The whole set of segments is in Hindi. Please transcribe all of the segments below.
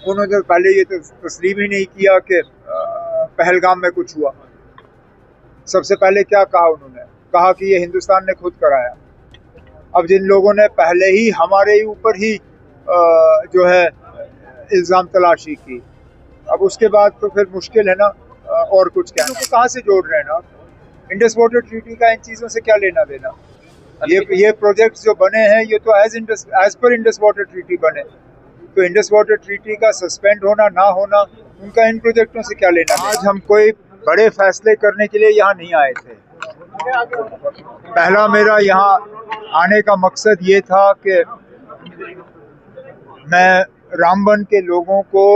उन्होंने पहले ये तो तस्लीम ही नहीं किया कि पहलगाम में कुछ हुआ। सबसे पहले क्या कहा उन्होंने? कहा कि ये हिंदुस्तान ने खुद कराया। अब जिन लोगों ने पहले ही हमारे ऊपर ही जो है इल्ज़ाम तलाशी की, अब उसके बाद तो फिर मुश्किल है ना और कुछ कहना। तो कहाँ से जोड़ रहे हैं ना? इंडस वाटर ट्रीटी का इन चीज़ों से क्या लेना देना? ये प्रोजेक्ट्स जो बने हैं ये तो as per Indus water treaty बने, तो इंडस वाटर ट्रीटी का सस्पेंड होना ना होना उनका इन प्रोजेक्टों से क्या लेना? आज हम कोई बड़े फैसले करने के लिए यहाँ नहीं आए थे। पहला मेरा यहाँ आने का मकसद ये था कि मैं रामबन के लोगों को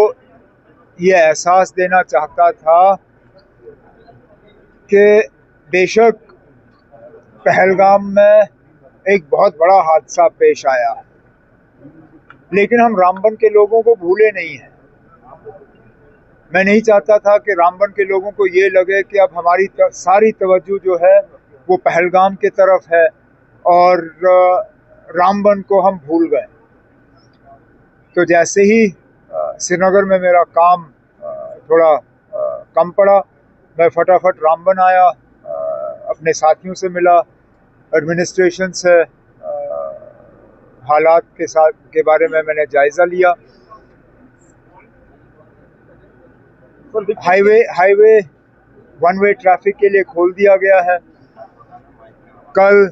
ये एहसास देना चाहता था कि बेशक पहलगाम में एक बहुत बड़ा हादसा पेश आया, लेकिन हम रामबन के लोगों को भूले नहीं हैं। मैं नहीं चाहता था कि रामबन के लोगों को ये लगे कि अब हमारी सारी तवज्जो जो है वो पहलगाम की तरफ है और रामबन को हम भूल गए। तो जैसे ही श्रीनगर में मेरा काम थोड़ा कम पड़ा, मैं फटाफट रामबन आया, अपने साथियों से मिला, एडमिनिस्ट्रेशन से हालात के बारे में मैंने जायज़ा लिया। हाईवे वन वे ट्रैफिक के लिए खोल दिया गया है। कल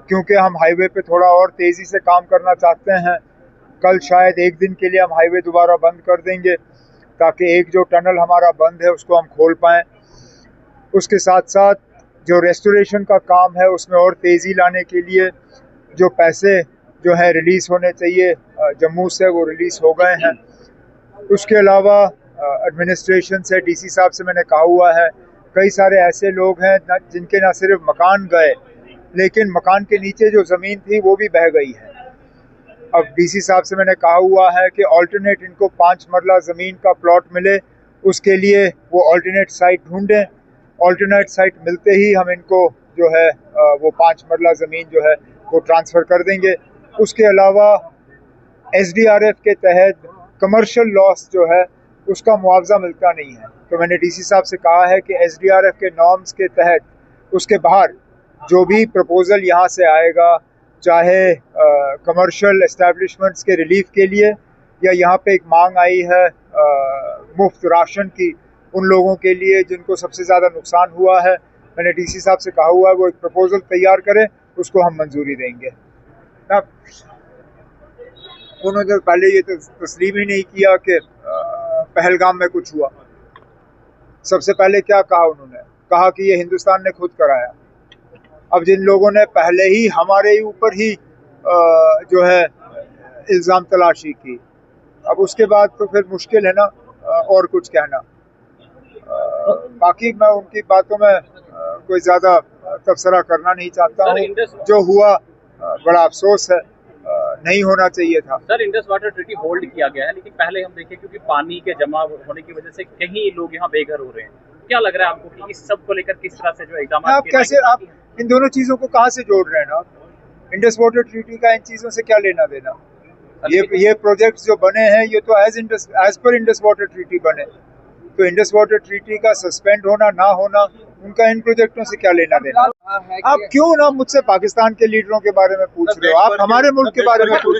क्योंकि हम हाईवे पे थोड़ा और तेज़ी से काम करना चाहते हैं, कल शायद एक दिन के लिए हम हाईवे दोबारा बंद कर देंगे ताकि एक जो टनल हमारा बंद है उसको हम खोल पाएँ। उसके साथ साथ जो रेस्टोरेशन का काम है उसमें और तेज़ी लाने के लिए जो पैसे जो है रिलीज़ होने चाहिए जम्मू से, वो रिलीज़ हो गए हैं। उसके अलावा एडमिनिस्ट्रेशन से, डीसी साहब से मैंने कहा हुआ है, कई सारे ऐसे लोग हैं जिनके न सिर्फ मकान गए लेकिन मकान के नीचे जो ज़मीन थी वो भी बह गई है। अब डीसी साहब से मैंने कहा हुआ है कि ऑल्टरनेट इनको 5 मरला ज़मीन का प्लॉट मिले, उसके लिए वो ऑल्टरनेट साइट ढूंढें। ऑल्टरनेट साइट मिलते ही हम इनको जो है वो 5 मरला ज़मीन जो है वो ट्रांसफ़र कर देंगे। उसके अलावा SDRF के तहत कमर्शियल लॉस जो है उसका मुआवजा मिलता नहीं है, तो मैंने डीसी साहब से कहा है कि SDRF के नॉर्म्स के तहत उसके बाहर जो भी प्रपोज़ल यहाँ से आएगा, चाहे कमर्शियल एस्टैब्लिशमेंट्स के रिलीफ के लिए या यहाँ पे एक मांग आई है मुफ्त राशन की उन लोगों के लिए जिनको सबसे ज़्यादा नुकसान हुआ है, मैंने डीसी साहब से कहा हुआ है वो एक प्रपोज़ल तैयार करें, उसको हम मंजूरी देंगे। उन्होंने पहले ये तो तस्लीम ही नहीं किया कि पहलगाम में कुछ हुआ। सबसे पहले क्या कहा उन्होंने? कहा कि ये हिंदुस्तान ने खुद कराया। अब जिन लोगों ने पहले ही हमारे ऊपर ही जो है इल्ज़ाम तलाशी की, अब उसके बाद तो फिर मुश्किल है ना और कुछ कहना। बाकी मैं उनकी बातों में कोई ज़्यादा तबसरा करना नहीं चाहता हूँ। जो हुआ बड़ा अफसोस है, नहीं होना चाहिए था। Sir, Indus water treaty hold किया गया है, लेकिन पहले हम देखें क्योंकि पानी के जमा होने की वजह से कहीं लोग यहाँ बेघर हो रहे हैं। क्या लग रहा है आपको कि इस सब को लेकर किस तरह से जो इक़दाम आप कैसे आप इन दोनों चीज़ों को कहाँ से जोड़ रहे हैं ना? इंडस वाटर ट्रीटी का इन चीज़ों से क्या लेना देना? ये प्रोजेक्ट्स जो बने हैं ये तो as per Indus water treaty बने, तो इंडस वाटर ट्रीटी का सस्पेंड होना ना होना उनका इन प्रोजेक्टों से क्या लेना देना? आप क्यों ना मुझसे पाकिस्तान के लीडरों के बारे में पूछ रहे हो? आप हमारे मुल्क के बारे में पूछ